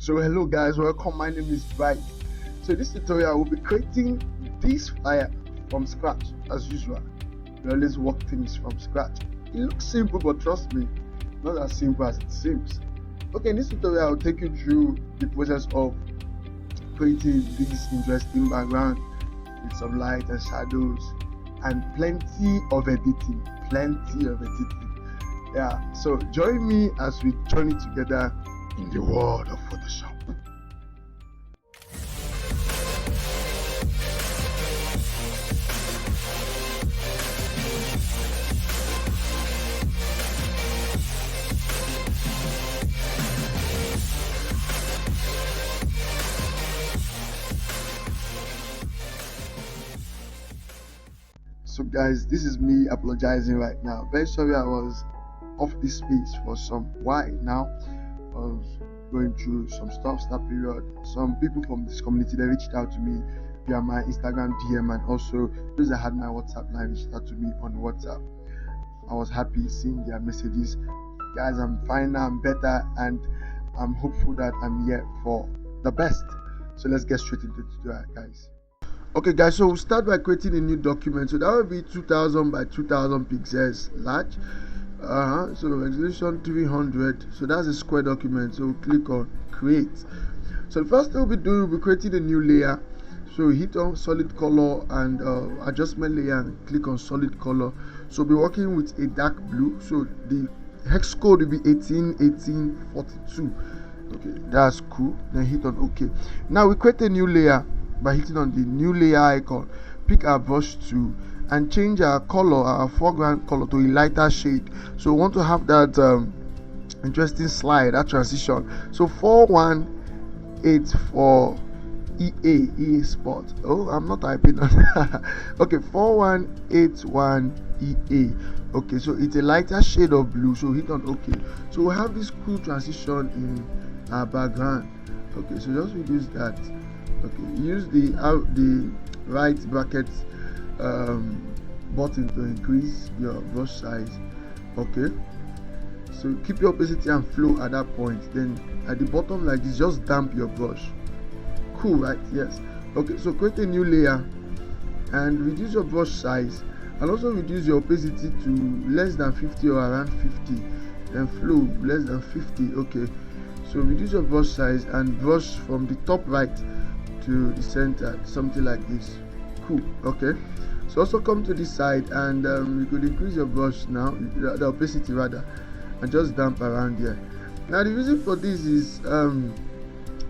So hello guys, welcome. My name is Bright. So this tutorial will be creating this flyer from scratch as usual. We always work things from scratch. It looks simple, but trust me, not as simple as it seems. Okay, in this tutorial I'll take you through the process of creating this interesting background with some light and shadows and plenty of editing. Yeah, so join me as we journey together in the world of Photoshop. So guys, this is me apologizing right now. Very sorry I was off this space for some while now. I was going through some stuff that period. Some people from this community, they reached out to me via my Instagram DM, and also those that had my WhatsApp line reached out to me on WhatsApp. I was happy seeing their messages. Guys, I'm fine now, I'm better, and I'm hopeful that I'm here for the best. So let's get straight into the tutorial, guys. Okay guys, so we'll start by creating a new document. So that will be 2000 by 2000 pixels large. So resolution 300. So that's a square document. So we'll click on create. So the first thing we'll be doing, we'll be creating a new layer. So hit on solid color and adjustment layer and click on solid color. So we'll be working with a dark blue. So the hex code will be 181842. Okay, that's cool. Then hit on OK. Now we create a new layer by hitting on the new layer icon. Pick our brush tool and change our color, our foreground color, to a lighter shade. So we want to have that interesting slide, that transition. So 4184 EA spot. Oh, I'm not typing on okay, 4181 EA. Okay, so it's a lighter shade of blue. So hit on OK. So we have this cool transition in our background. Okay, so just reduce that. Okay, use the right bracket button to increase your brush size. Okay, so keep your opacity and flow at that point. Then at the bottom like this, just damp your brush. Cool, right? Yes. Okay, so create a new layer and reduce your brush size, and also reduce your opacity to less than 50 or around 50, then flow less than 50. Okay, so reduce your brush size and brush from the top right to the center, something like this. Cool. Okay, so also come to this side and you could increase your brush now, the opacity rather, and just damp around here. Now the reason for this is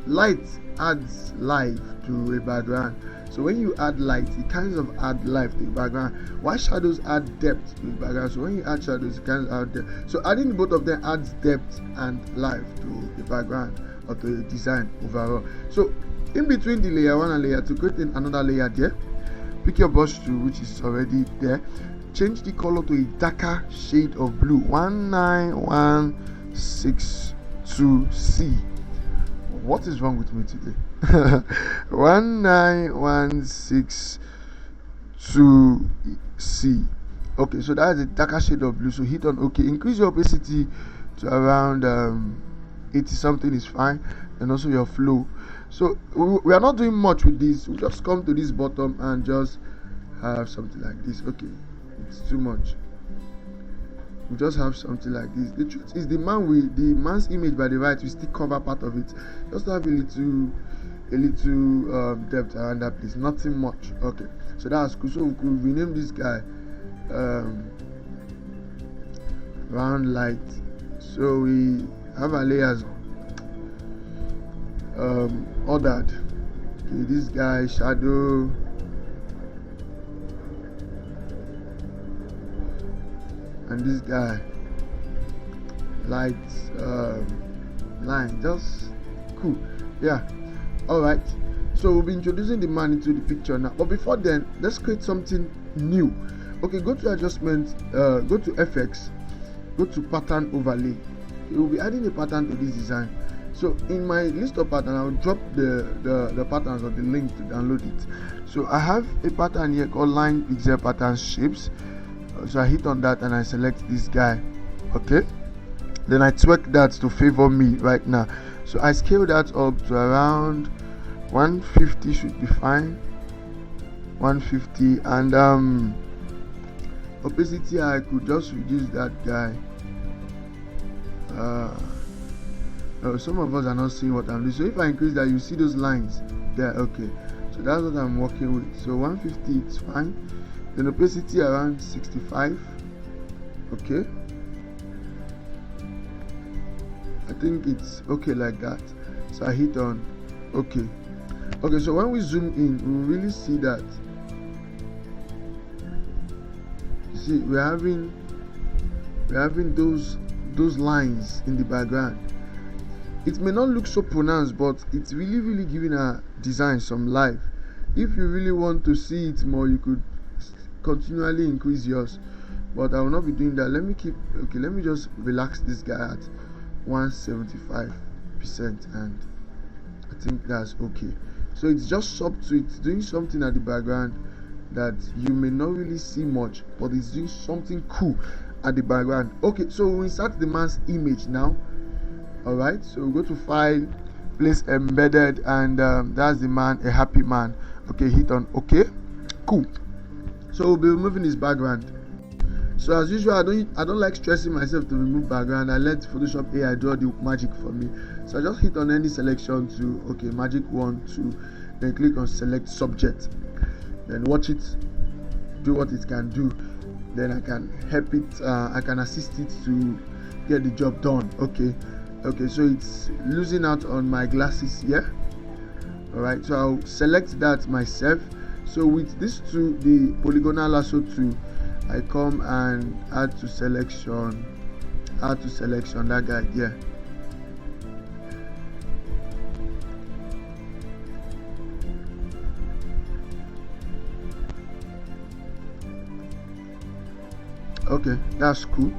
light adds life to a background. So when you add light, it kind of add life to the background, while shadows add depth to the background. So when you add shadows, it kind of add depth. So adding both of them adds depth and life to the background or to the design overall. So in between the layer 1 and layer 2, create another layer there. Pick your brush tool, which is already there. Change the color to a darker shade of blue, 19162C. What is wrong with me today? 19162C. Okay, so that is a darker shade of blue. So hit on OK. Increase your opacity to around 80 something is fine, and also your flow. So we are not doing much with this. We just come to this bottom and just have something like this. Okay, it's too much. We just have something like this. The truth is, the man's image by the right, we still cover part of it. Just have a little depth around that place. Nothing much. Okay, so that's cool. So we could rename this guy round light. So we have our layers ordered. Okay, this guy shadow, and this guy light line. Just cool. Yeah, all right, so we'll be introducing the man into the picture now, but before then, let's create something new. Okay, go to adjustment, go to FX, go to pattern overlay. We'll be adding a pattern to this design. So in my list of patterns, I'll drop the patterns or the link to download it. So I have a pattern here called line pixel pattern shapes. So I hit on that and I select this guy. Okay, then I tweak that to favor me right now. So I scale that up to around 150 should be fine. 150, and opacity I could just reduce that guy. Some of us are not seeing what I'm doing, so if I increase that, you see those lines there. Okay, so that's what I'm working with. So 150 it's fine. Then opacity around 65. Okay, I think it's okay like that. So I hit on okay. So when we zoom in, we really see that, you see, we're having those lines in the background. It may not look so pronounced, but it's really giving our design some life. If you really want to see it more, you could continually increase yours, but I will not be doing that. Let me just relax this guy at 175%, and I think that's okay. So it's just sub to it, doing something at the background that you may not really see much, but it's doing something cool at the background. Okay, so we insert the man's image now. Alright, so we go to file, place embedded, and that's the man, a happy man. Okay, hit on okay. Cool. So we'll be removing his background. So as usual, I don't like stressing myself to remove background. I let Photoshop AI do the magic for me. So I just hit on any selection to okay, magic 1, 2, then click on select subject. Then watch it do what it can do. Then I can help it, I can assist it to get the job done. Okay, so it's losing out on my glasses here. Alright, so I'll select that myself. So with this tool, the polygonal lasso tool, I come and add to selection that guy here. Okay, that's cool.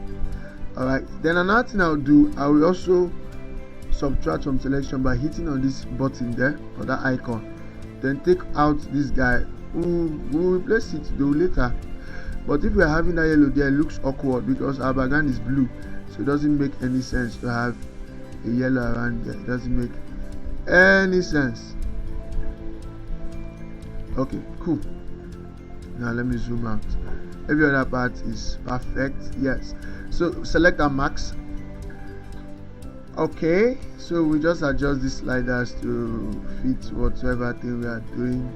Alright, then another thing I'll do, I will also subtract from selection by hitting on this button there, or that icon. Then take out this guy. We'll replace it though later. But if we're having that yellow there, it looks awkward because our background is blue, so it doesn't make any sense to have a yellow around there. It doesn't make any sense. Okay, cool. Now let me zoom out. Every other part is perfect. Yes, so select our max. Okay, so we just adjust the sliders to fit whatever thing we are doing.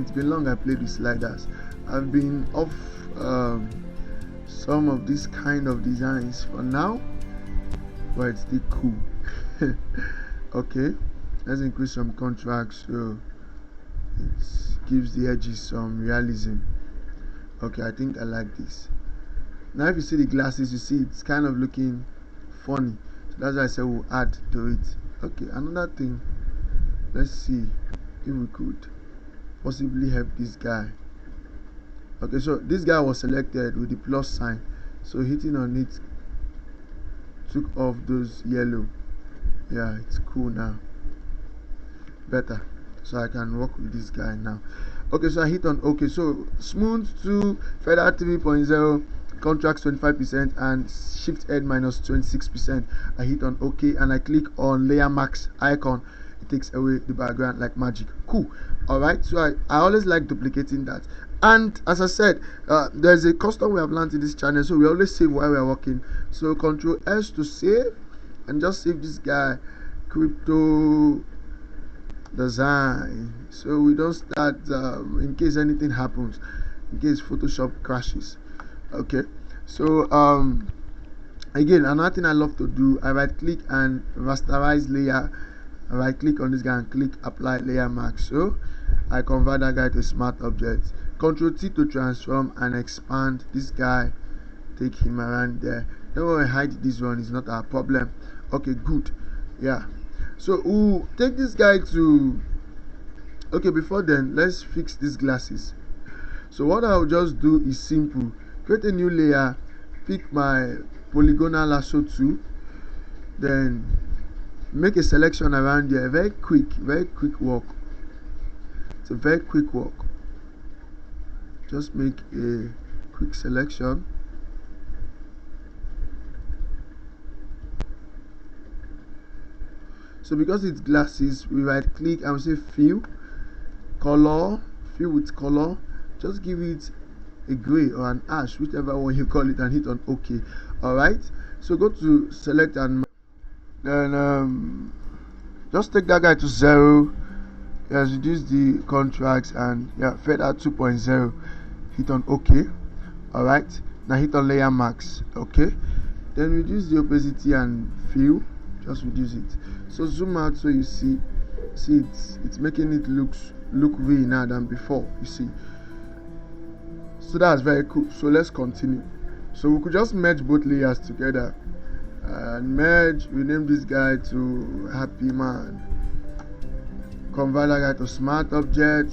It's been long I played with sliders. I've been off some of these kind of designs for now, but it's still cool. Okay, let's increase some contrast so it gives the edges some realism. Okay, I think I like this. Now if you see the glasses, you see it's kind of looking funny, so that's why I said we'll add to it. Okay, another thing, let's see if we could possibly help this guy. Okay, so this guy was selected with the plus sign, so hitting on it took off those yellow. Yeah, it's cool now, better, so I can work with this guy now. Okay, so I hit on okay. So smooth to feather 3.0, contracts 25%, and shift head minus 26%. I hit on okay, and I click on layer max icon. It takes away the background like magic. Cool. Alright, so I always like duplicating that. And as I said, there's a custom we have learned in this channel, so we always save while we are working. So Control S to save, and just save this guy, crypto design, so we don't start in case anything happens, in case Photoshop crashes. Okay, so again, another thing I love to do, I right click and rasterize layer. I right click on this guy and click apply layer mask, so I convert that guy to smart object. Control T to transform and expand this guy, take him around there. Don't worry, hide this one, it's not our problem. Okay, good. Yeah, so we'll take this guy to okay. Before then, let's fix these glasses. So what I'll just do is simple, create a new layer, pick my polygonal lasso tool, then make a selection around there. Very quick work. It's a very quick work. Just make a quick selection. So because it's glasses, we right click and we say fill color, fill with color. Just give it a gray or an ash, whichever one you call it, and hit on OK. Alright, so go to select and then just take that guy to 0. Yes, reduce the contrast and fade out 2.0. Hit on OK. Alright, now hit on layer max. Okay, then reduce the opacity and fill. Just reduce it. So zoom out so you see it's making it look way now than before. You see, so that's very cool. So let's continue. So we could just merge both layers together and merge. We name this guy to Happy Man. Convert that guy to smart object,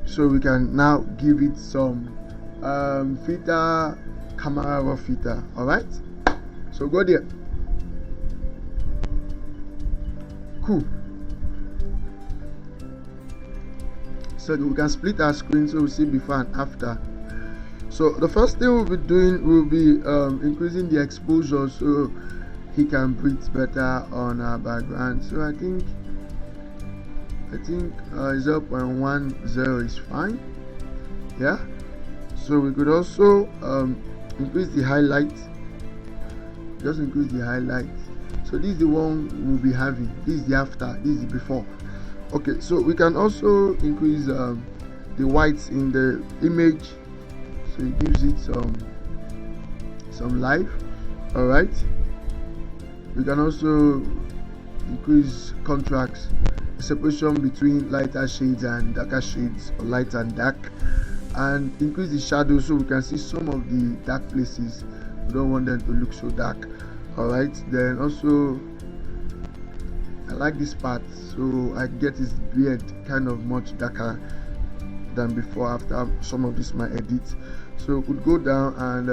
so we can now give it some filter, camera raw filter. Alright, so go there. Cool. So we can split our screen so we see before and after. So the first thing we'll be doing will be increasing the exposure so he can breathe better on our background. So I think 0.10 is fine. Yeah, so we could also increase the highlight. Just increase the highlight. So this is the one we'll be having. This is the after, this is the before. Okay, so we can also increase the whites in the image, so it gives it some life. Alright, we can also increase contrast, separation between lighter shades and darker shades, or light and dark, and increase the shadow so we can see some of the dark places. We don't want them to look so dark. Alright, then also I like this part, so I get his beard kind of much darker than before after some of this my edit. So we could go down and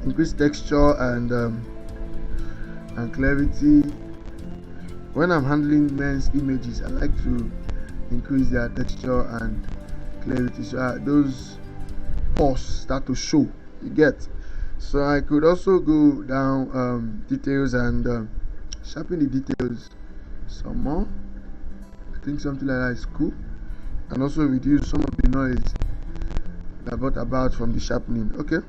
increase texture and clarity. When I'm handling men's images, I like to increase their texture and clarity so those pores start to show. You get. So I could also go down details and sharpen the details some more. I think something like that is cool, and also reduce some of the noise that brought about from the sharpening. Okay,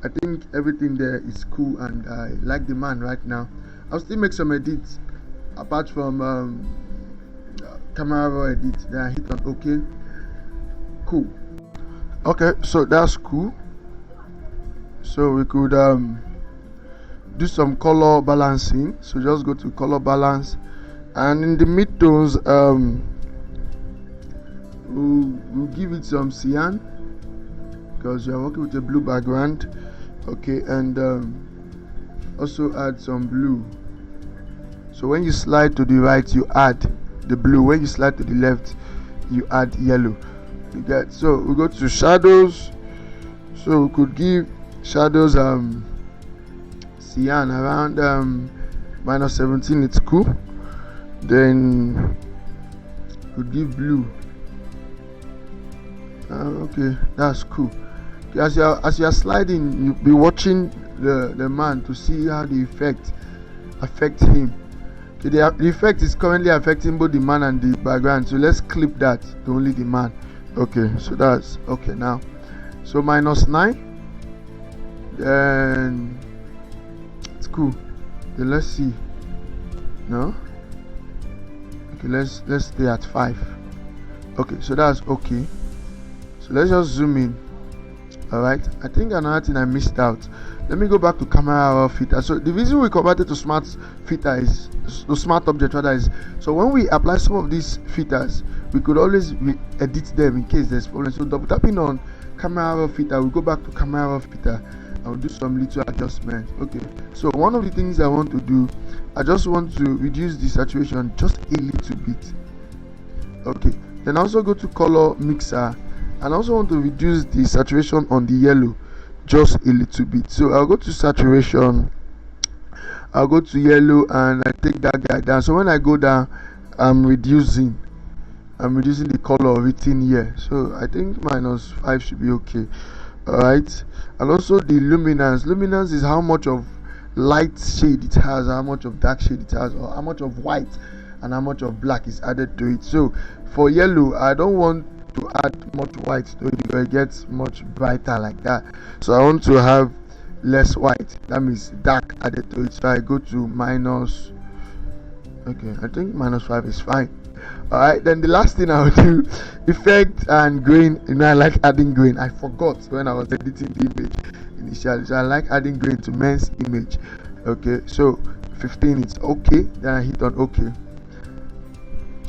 I think everything there is cool and I like the man right now. I'll still make some edits apart from camera raw edit. Then I hit on OK. Cool. Okay, so that's cool. So we could do some color balancing. So just go to color balance, and in the midtones we'll give it some cyan because you are working with a blue background. Okay, and also add some blue. So when you slide to the right, you add the blue. When you slide to the left, you add yellow. You get. So we go to shadows. So we could give shadows cyan around -17. It's cool. Then could give blue. Okay, that's cool. Okay, as you are sliding, you'll be watching the man to see how the effect affects him. Okay, the effect is currently affecting both the man and the background, so let's clip that to only the man. Okay, so that's okay now. So -9. Then it's cool. Then let's see. No. Okay, let's stay at 5. Okay, so that's okay. So let's just zoom in. Alright, I think another thing I missed out. Let me go back to camera raw filter. So the reason we converted to smart filter is to smart object rather is so when we apply some of these filters, we could always edit them in case there's problem. So double tapping on camera raw filter, we go back to camera raw filter. I'll do some little adjustment. Okay, so one of the things I want to do, I just want to reduce the saturation just a little bit. Okay, then also go to color mixer, and I also want to reduce the saturation on the yellow just a little bit. So I'll go to saturation, I'll go to yellow, and I take that guy down. So when I go down, I'm reducing the color written here. So I think -5 should be okay. Alright, and also the luminance is how much of light shade it has, how much of dark shade it has, or how much of white and how much of black is added to it. So for yellow, I don't want to add much white to it because it gets much brighter like that. So I want to have less white, that means dark added to it. So I go to minus, okay, I think -5 is fine. Alright, then the last thing I'll do, effect and grain. I like adding grain. I forgot when I was editing the image initially, so I like adding grain to men's image. Okay, so 15 it's okay, then I hit on okay.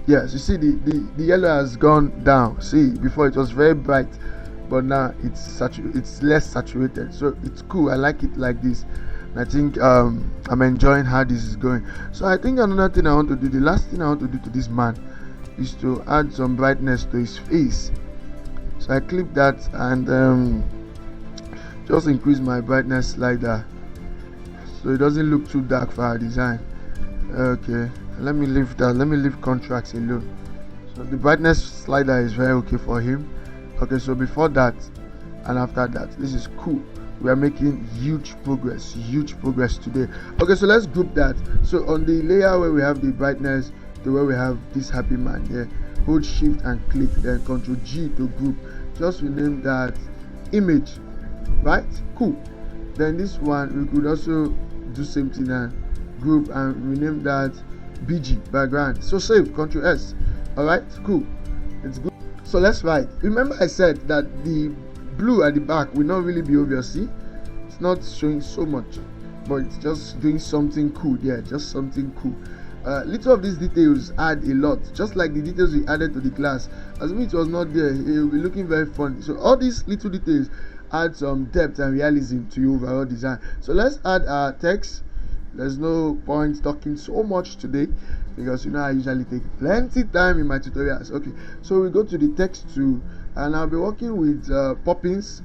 Yes, you see the yellow has gone down. See, before it was very bright, but now it's less saturated, so it's cool. I like it like this, and I think I'm enjoying how this is going. So I think another thing I want to do, the last thing I want to do to this man, is to add some brightness to his face. So I click that and just increase my brightness like that, so it doesn't look too dark for our design. Okay, let me leave that. Let me leave contrast alone. So the brightness slider is very okay for him. Okay, so before that and after that, this is cool. We are making huge progress today. Okay, so let's group that. So on the layer where we have the brightness, to where we have this happy man here, hold shift and click, then Ctrl G to group. Just rename that image, right? Cool. Then this one we could also do same thing and group and rename that BG, background. So save, Ctrl S. Alright, cool, it's good. So let's write. Remember I said that the blue at the back will not really be obvious. See, it's not showing so much, but it's just doing something cool there, just something cool. Little of these details add a lot, just like the details we added to the class. As if it was not there, it will be looking very funny. So all these little details add some depth and realism to your overall design. So let's add our text. There's no point talking so much today because I usually take plenty time in my tutorials. Okay, so we go to the text tool and I'll be working with Poppins.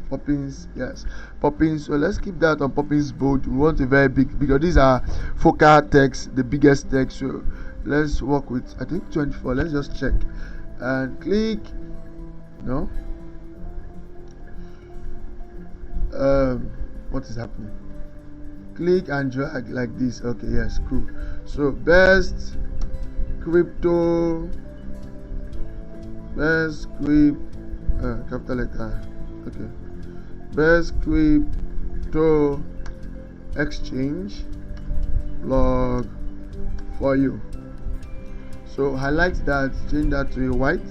Yes, Poppins. So let's keep that on Poppins bold. We want a very big, because these are focal text, the biggest text. So let's work with, I think 24. Let's just check and click. No. What is happening? Click and drag like this. Okay, yes, cool. So best crypto capital letter. Okay, best crypto exchange blog for you. So highlight that, change that to a white.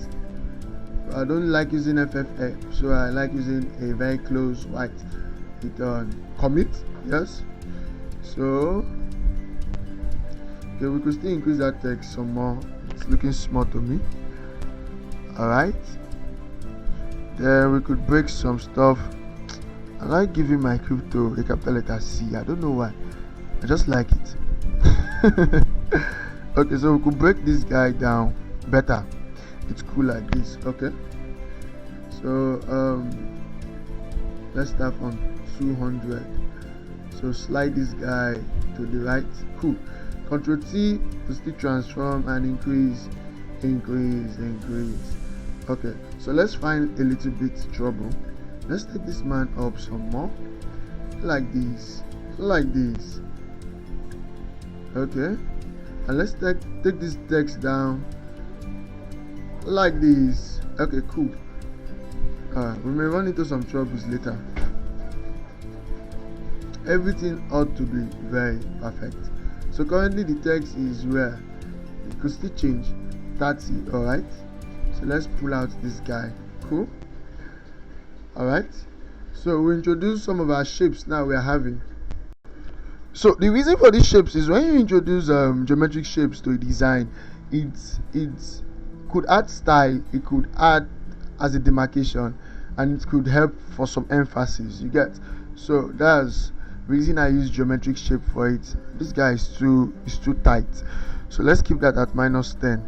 I don't like using FFF, so I like using a very close white. Hit on commit. Yes. So okay, we could still increase that text some more. It's looking small to me. Alright, then we could break some stuff. I like giving my crypto a capital letter C. I don't know why, I just like it. Okay, so we could break this guy down better. It's cool like this. Okay, so let's start from 200. So slide this guy to the right. Cool. Ctrl T to still transform and increase. Okay, so let's find a little bit trouble. Let's take this man up some more, like this. Okay, and let's take this text down like this. Okay, cool. We may run into some troubles later. Everything ought to be very perfect. So currently the text is where it could still change 30. Alright, so let's pull out this guy. Cool. Alright, so we introduce some of our shapes now we are having. So the reason for these shapes is when you introduce geometric shapes to a design, it could add style, it could add as a demarcation, and it could help for some emphasis, you get. So that's reason I use geometric shape for it. This guy is too tight, so let's keep that at -10.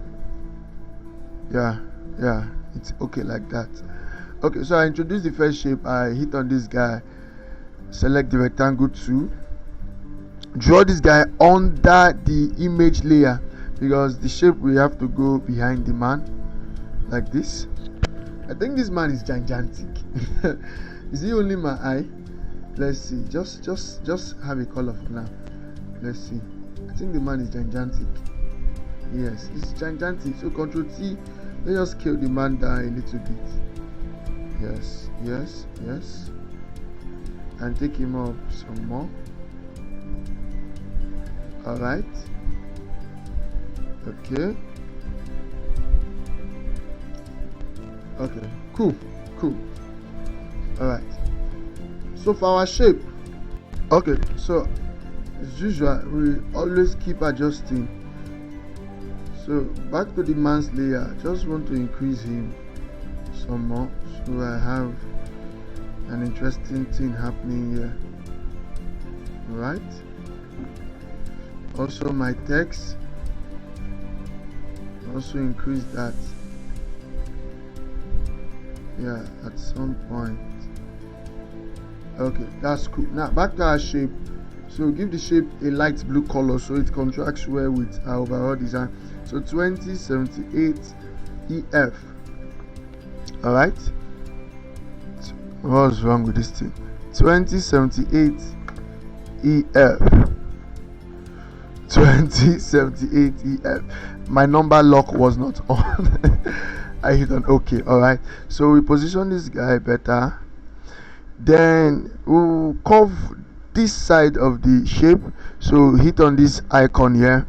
Yeah, it's okay like that. Okay, so I introduce the first shape. I hit on this guy, select the rectangle tool, draw this guy under the image layer, because the shape we have to go behind the man like this. I think this man is gigantic. Is he only my eye? Let's see, just have a color for now. Let's see. I think the man is gigantic. Yes, it's gigantic. So Control T. Let's just scale the man down a little bit. Yes, yes, yes. And take him up some more. Alright. Okay. Okay. Cool. Cool. Alright. So for our shape. Okay, so as usual, we always keep adjusting. So back to the man's layer. Just want to increase him some more. So I have an interesting thing happening here. Alright. Also my text. Also increase that. Yeah, at some point. Okay, that's cool. Now back to our shape. So give the shape a light blue color so it contracts well with our overall design. So 2078 EF. Alright. What's wrong with this thing? 2078 EF. 2078 EF. My number lock was not on. I hit on OK. Alright. So we position this guy better. Then we'll curve this side of the shape. So hit on this icon here.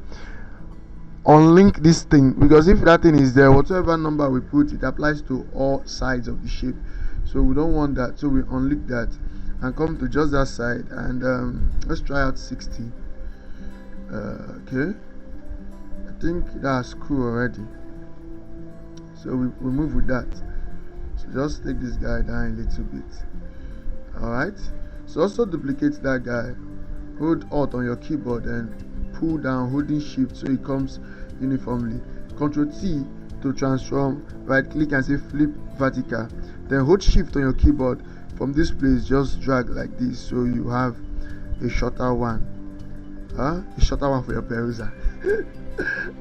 Unlink this thing, because if that thing is there, whatever number we put, it applies to all sides of the shape. So we don't want that. So we unlink that and come to just that side, and let's try out 60. Okay, I think that's cool already. So we move with that. So just take this guy down a little bit. Alright, so also duplicate that guy. Hold Alt on your keyboard and pull down holding Shift so it comes uniformly. Ctrl T to transform. Right click and say flip vertical. Then hold Shift on your keyboard. From this place, just drag like this so you have a shorter one. A shorter one for your peruser.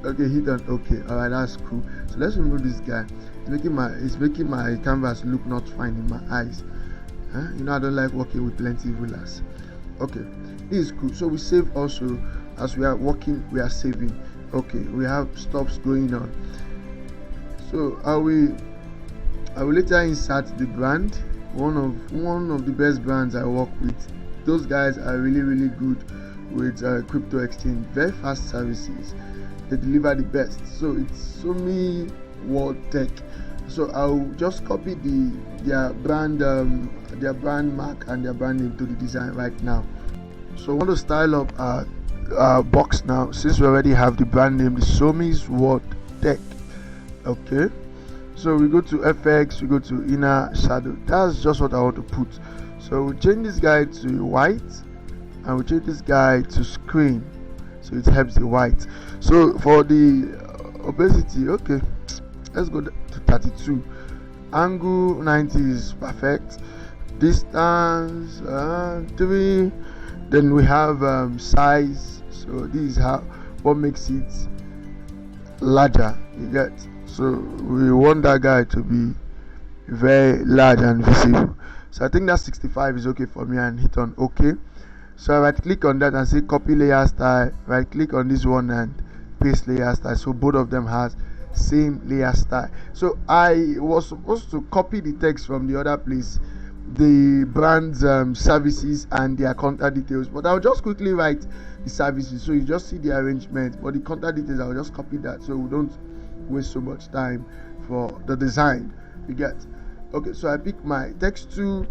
Okay, hit on OK. Alright, that's cool. So let's remove this guy. It's making my canvas look not fine in my eyes. You know, I don't like working with plenty rulers. Okay, this is cool. So we save also. As we are working, we are saving. Okay, we have stops going on. So I will later insert the brand. One of the best brands I work with. Those guys are really good with crypto exchange. Very fast services. They deliver the best. So it's SOMI World Tech. So I'll just copy their brand mark and their brand name to the design right now. So I want to style up our box now, since we already have the brand name, the SOMI's World Tech. Okay, so we go to FX, we go to inner shadow. That's just what I want to put. So we change this guy to white and we change this guy to screen so it helps the white. So for the opacity, okay, let's go to 32. Angle 90 is perfect. Distance 3. Then we have size. So this is what makes it larger. You get. So we want that guy to be very large and visible. So I think that 65 is okay for me, and hit on OK. So I right click on that and say copy layer style. Right click on this one and paste layer style. So both of them has same layer style. So I was supposed to copy the text from the other place, the brand's services and their contact details, but I'll just quickly write the services so you just see the arrangement, but the contact details I'll just copy that so we don't waste so much time for the design. You get. Okay, so I pick my text tool,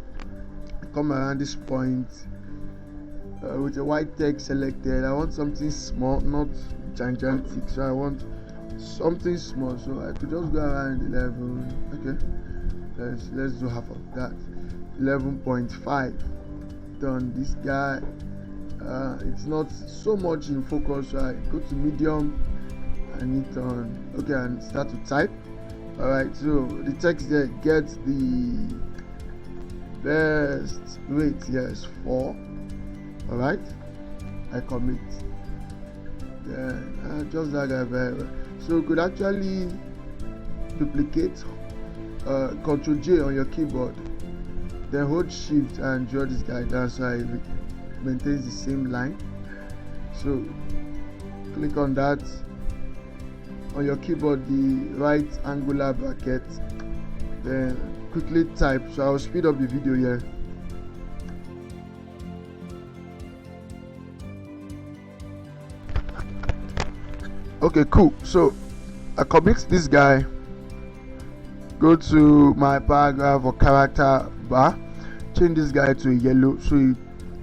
come around this point with the white text selected. I want something small, not gigantic, so I want something small, so I could just go around 11. Okay, let's do half of that. 11.5. Done. This guy it's not so much in focus, so I go to medium and hit on OK and start to type. Alright, so the text there gets the best rate. Yes, 4. Alright, I commit. Then just that guy very well. So you could actually duplicate Ctrl J on your keyboard, then hold Shift and draw this guy down so it maintains the same line. So click on that. On your keyboard, the right angular bracket, then quickly type. So I'll speed up the video here. Okay, cool. So I commit this guy, go to my paragraph or character bar, change this guy to a yellow, so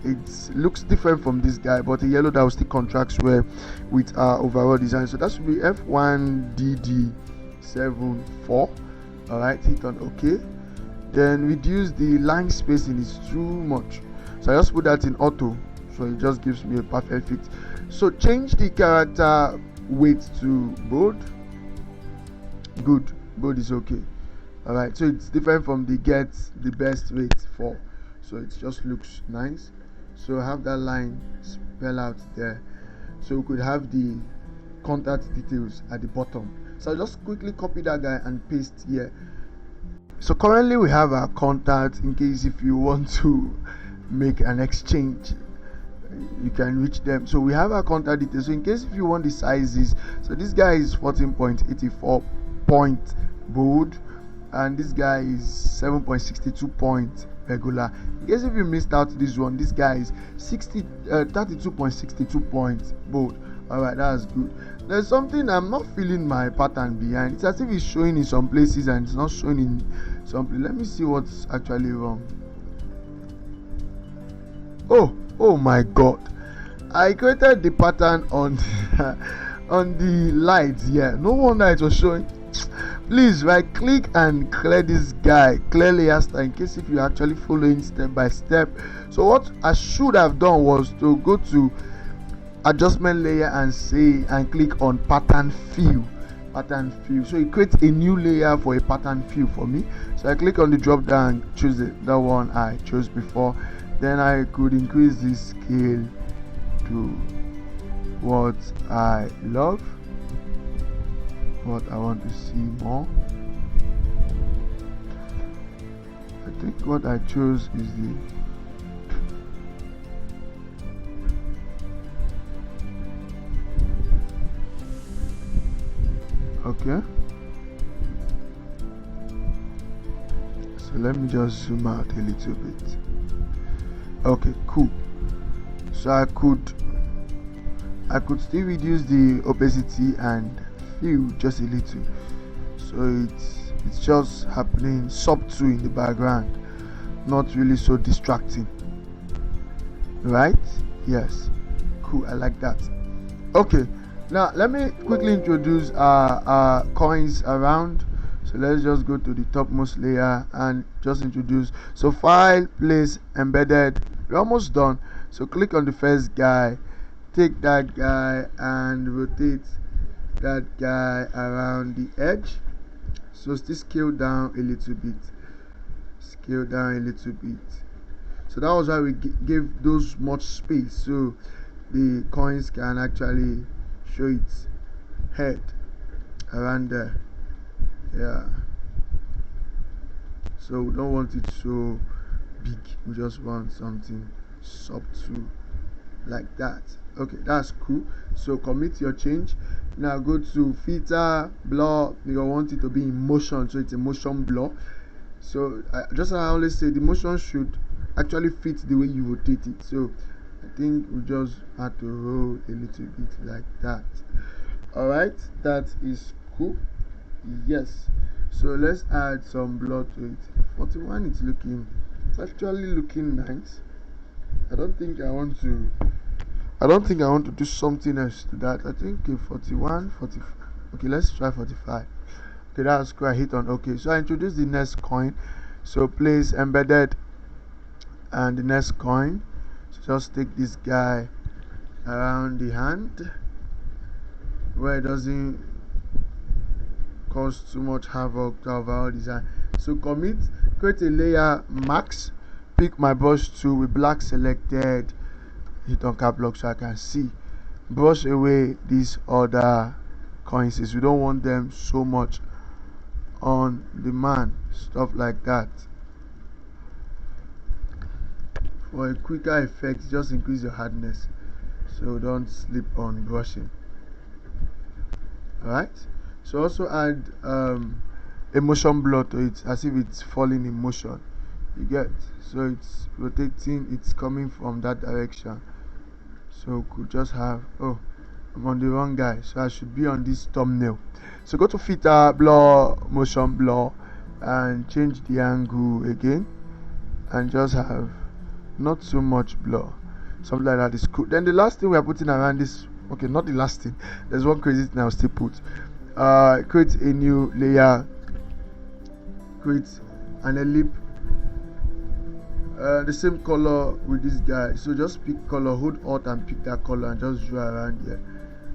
it looks different from this guy, but a yellow that will still contracts well with our overall design. So that should be F1DD74. all right, hit on OK. Then reduce the line spacing, is too much, so I just put that in auto, so it just gives me a perfect fit. So change the character weight to bold. Good, bold is okay. All right, so it's different from the get the best weight for, so it just looks nice. So have that line spell out there, so we could have the contact details at the bottom. So I'll just quickly copy that guy and paste here. So currently we have our contact, in case if you want to make an exchange, you can reach them. So we have our contact details. So in case if you want the sizes, so this guy is 14.84 point bold, and this guy is 7.62 point regular. In case if you missed out this one, this guy is 32.62 points bold. All right, that's good. There's something I'm not feeling my pattern behind. It's as if it's showing in some places and it's not showing in some places. Let me see what's actually wrong. Oh my god, I created the pattern on on the lights here. No wonder it was showing. Please right click and clear this guy, clear layer style, in case if you're actually following step by step. So what I should have done was to go to adjustment layer and click on pattern fill. So it creates a new layer for a pattern fill for me. So I click on the drop down, choose that one I chose before. Then I could increase the scale to what I love, what I want to see more. I think what I chose is the okay. So let me just zoom out a little bit. Okay, cool. So I could still reduce the opacity and fill just a little, so it's just happening subtle in the background, not really so distracting, right? Yes, cool, I like that. Okay, now let me quickly introduce our coins around. So let's just go to the topmost layer and just introduce. So file, place, embedded, we're almost done. So click on the first guy, take that guy and rotate that guy around the edge. So still scale down a little bit, so that was why we gave those much space, so the coins can actually show its head around there. Yeah, so we don't want it so big, we just want something subtle like that. Okay, that's cool. So commit your change. Now go to filter, blur. You want it to be in motion, so it's a motion blur. So just as I always say, the motion should actually fit the way you rotate it. So I think we just have to roll a little bit like that. All right, that is cool. Yes, so let's add some blur to it. 41, it's actually looking nice. I don't think I want to do something else to that. I think 41, 40. Okay, let's try 45. Okay, that's cool. I hit on OK. So I introduce the next coin. So place embedded and the next coin. So just take this guy around the hand where it doesn't cause too much havoc to overall design. So commit, create a layer max, pick my brush tool with black selected, hit on cap lock so I can see, brush away these other coins. We don't want them so much on the man, stuff like that. For a quicker effect, just increase your hardness. so don't sleep on brushing. Alright, so also add a motion blur to it, as if it's falling in motion. You get, so it's rotating, it's coming from that direction. So could just have, oh, I'm on the wrong guy, so I should be on this thumbnail. So go to filter, blur, motion blur, and change the angle again, and just have not so much blur, something like that is cool. Then the last thing we are putting around this, okay, not the last thing, there's one crazy thing I'll still put. Create a new layer, create an ellipse, the same color with this guy. So just pick color, hold Alt and pick that color and just draw around here.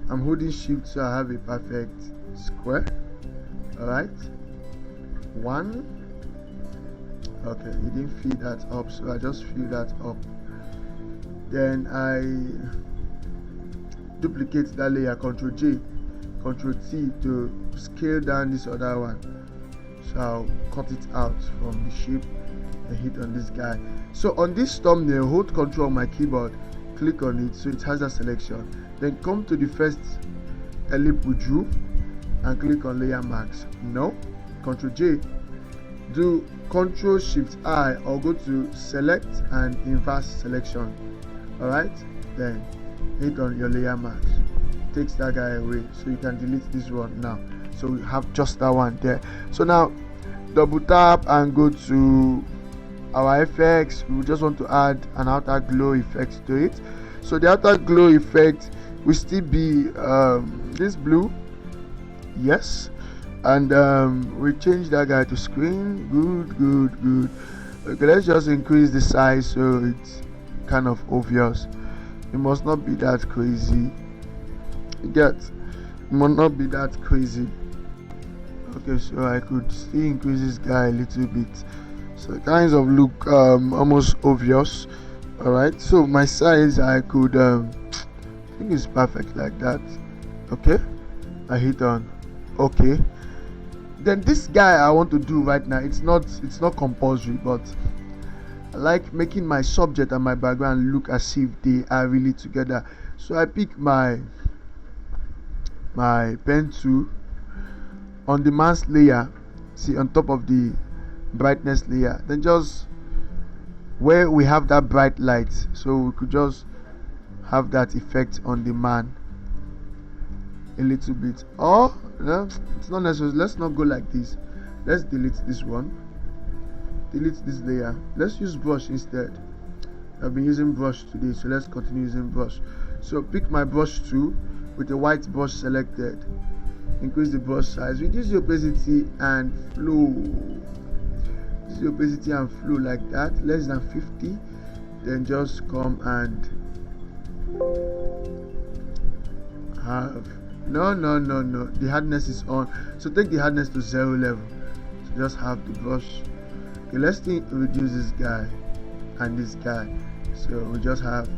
I'm holding shift so I have a perfect square. Alright, one. Okay, it didn't fill that up, so I just fill that up. Then I duplicate that layer, Ctrl J, Ctrl T to scale down this other one. So I'll cut it out from the shape and hit on this guy. So on this thumbnail, hold Ctrl on my keyboard, click on it so it has that selection. Then come to the first ellipse we drew and click on layer mask. No, Ctrl J, do Ctrl Shift I, or go to select and inverse selection. Alright, then hit on your layer mask, takes that guy away, so you can delete this one now. So we have just that one there. So now double tap and go to our effects. We just want to add an outer glow effect to it. So the outer glow effect will still be this blue, yes, and we change that guy to screen. Good. Okay, let's just increase the size so it's kind of obvious. It must not be that crazy. You get, it must not be that crazy. Okay, so I could still increase this guy a little bit, so it kind of look almost obvious. Alright, so my size I could I think it's perfect like that. Okay, I hit on okay. Then this guy I want to do right now, it's not compulsory, but I like making my subject and my background look as if they are really together. So I pick my pen tool on the mask layer, see, on top of the brightness layer, then just where we have that bright light, so we could just have that effect on the man a little bit. Or no, it's not necessary. Let's not go like this. Let's delete this one, delete this layer. Let's use brush instead. I've been using brush today, so let's continue using brush. So pick my brush tool with the white brush selected, increase the brush size, reduce the opacity and flow. Reduce the opacity and flow like that, less than 50. Then just come and have no, the hardness is on, so take the hardness to 0 level. So just have the brush. Okay, let's reduce this guy and this guy. So we just have,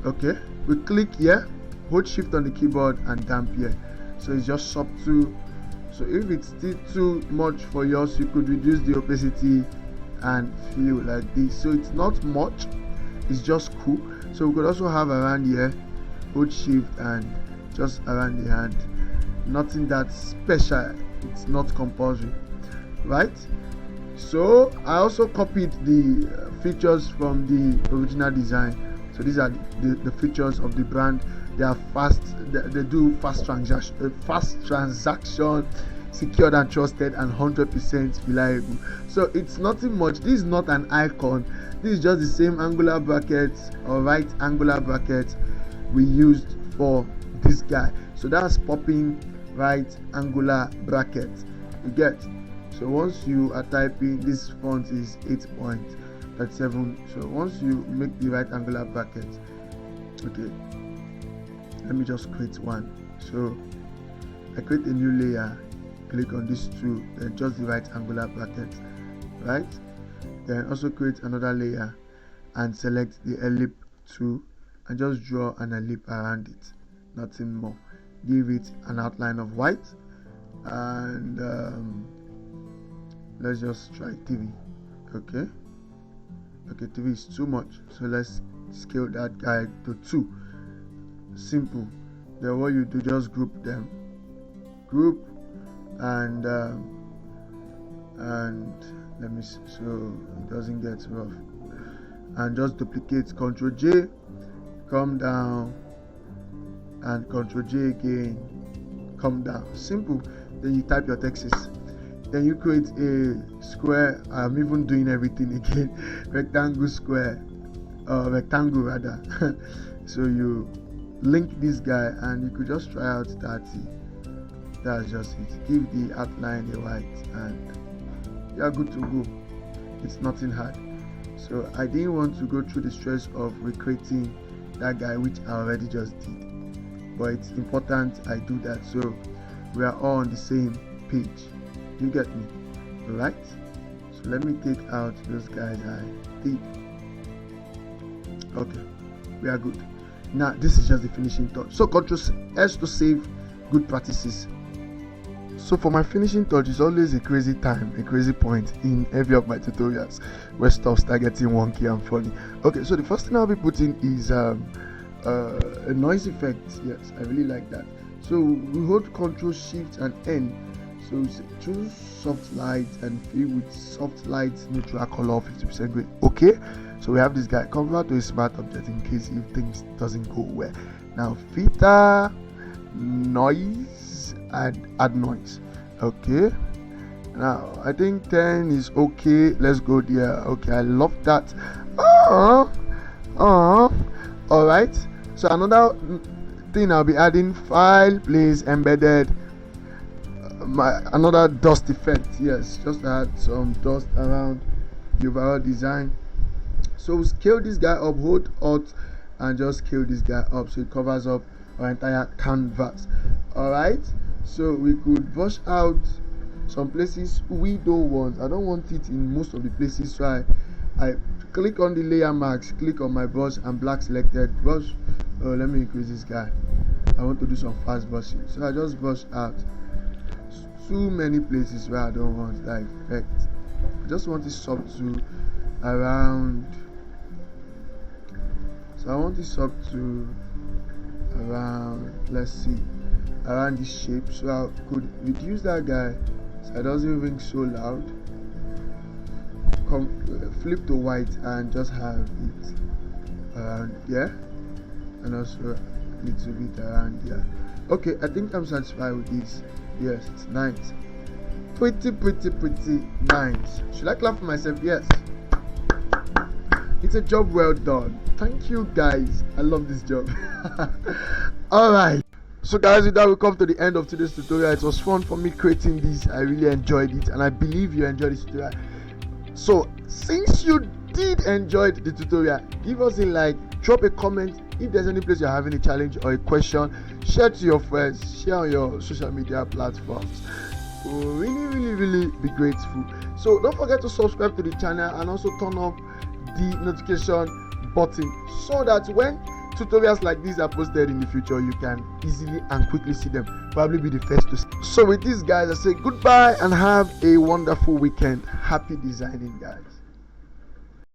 okay, we click here, hold shift on the keyboard and damp here, so it's just subtle. So if it's still too much for yours, you could reduce the opacity and feel like this. So it's not much, it's just cool. So we could also have around here, hold shift and just around the hand, nothing that special, it's not compulsory, right? So I also copied the features from the original design. So these are the features of the brand. They are fast, they do fast transaction, secured and trusted, and 100% reliable. So it's nothing much. This is not an icon, this is just the same angular brackets or right angular bracket we used for this guy. So that's popping right angular bracket, you get. So once you are typing, this font is 8.37. so once you make the right angular bracket, okay, let me just create one. So I create a new layer, click on this tool, then just the right angular bracket, right? Then also create another layer and select the ellipse tool and just draw an ellipse around it, nothing more. Give it an outline of white, and let's just try TV. Okay, TV is too much, so let's scale that guy to 2. Simple. Then what you do, just group them, and let me see, so it doesn't get rough, and just duplicate, Ctrl J, come down, and Ctrl J again, come down. Simple. Then you type your texts. Then you create a square. I'm even doing everything again. Rectangle, square, rectangle rather. So you link this guy, and you could just try out 30. That's just it. Give the outline a white, and you are good to go. It's nothing hard. So I didn't want to go through the stress of recreating that guy, which I already just did, but it's important I do that so we are all on the same page. You get me? Alright, so let me take out those guys I did. Okay, we are good. Now this is just the finishing touch. So Ctrl S to save good practices. So for my finishing touch, is always a crazy time, a crazy point in every of my tutorials where stuff start getting wonky and funny. Okay, so the first thing I'll be putting is a noise effect. Yes, I really like that. So we hold Ctrl Shift and N. So choose soft light and fill with soft light neutral color 50% gray. Okay, so we have this guy. Convert to a smart object in case if things doesn't go well. Now filter, noise, and add noise. Okay, now I think 10 is okay. Let's go there. Okay, I love that. All right, so another thing I'll be adding, file place embedded, another dust effect. Yes, just add some dust around the overall design. So scale this guy up, hold Alt and just scale this guy up so it covers up our entire canvas. All right, so we could brush out some places we don't want. I don't want it in most of the places, so I click on the layer marks, click on my brush and black selected brush. Let me increase this guy. I want to do some fast brushing, so I just brush out too many places where I don't want that effect. I just want it sub to around, so I want it sub to around, let's see, around this shape, so I could reduce that guy so it doesn't ring so loud. Flip to white and just have it around there, and also a little bit around there. Okay, I think I'm satisfied with this. Yes, it's nice. Pretty nice. Should I clap for myself? Yes. It's a job well done. Thank you guys. I love this job. Alright. So guys, with that we come to the end of today's tutorial. It was fun for me creating this. I really enjoyed it, and I believe you enjoyed this tutorial. So since you did enjoy the tutorial, give us a like, drop a comment. If there's any place you're having a challenge or a question, share to your friends, share on your social media platforms. We'll really be grateful. So don't forget to subscribe to the channel and also turn off the notification button so that when tutorials like these are posted in the future, you can easily and quickly see them, probably be the first to see. So with this guys, I say goodbye and have a wonderful weekend. Happy designing guys.